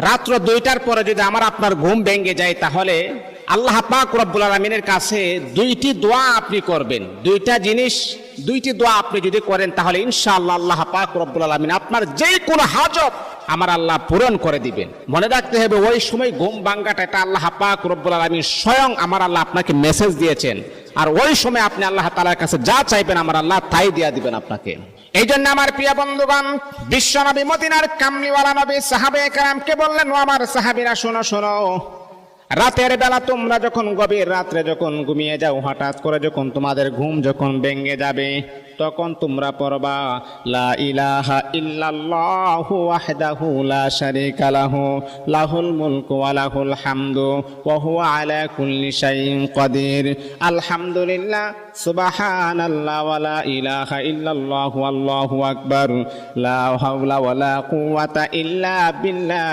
রাত্র 2টার পরে যদি আমার আপনার ঘুম ভেঙে যায়, তাহলে আল্লাহ পাক রব্বুল আলামিনের কাছে দুইটি দোয়া আপনি করবেন। দুইটি দোয়া আপনি যদি করেন, তাহলে ইনশাআল্লাহ আল্লাহ পাক রব্বুল আলামিন আপনার যে কোনো হাজত আমার আল্লাহ পূরণ করে দিবেন। মনে রাখতে হবে, ওই সময় ঘুম ভাঙ্গাটা এটা আল্লাহ পাক রব্বুল আলামিন স্বয়ং আমার আল্লাহ আপনাকে মেসেজ দিয়েছেন। আর ওই সময় আপনি আল্লাহ তাআলার কাছে যা চাইবেন আমার আল্লাহ তাই দিয়ে দিবেন আপনাকে। এই জন্য আমার প্রিয় বন্ধুগণ, বিশ্ব নবী মদিনার কামলিওয়ালা নবী সাহাবায়ে কেরামকে বললেন, ও আমার সাহাবীরা শোনো শোনো, রাতের বেলা তোমরা যখন গভীর রাত্রে যখন ঘুমিয়ে যাও, হঠাৎ করে যখন তোমাদের ঘুম যখন ভেঙে যাবে, তখন তোমরা পড়বা লা ইলাহা ইল্লাল্লাহু ওয়াহদাহু লা শারীকা লাহু লাহুল মুলকু ওয়া লাহুল হামদু ওয়া হুয়া আলা কুল্লি শাইইন কাদির। আলহামদুলিল্লাহ, সুবহানাল্লাহ, ওয়া লা ইলাহা ইল্লাল্লাহু আল্লাহু আকবার, লা হাওলা ওয়া লা কুওয়াতা ইল্লা বিল্লাহ।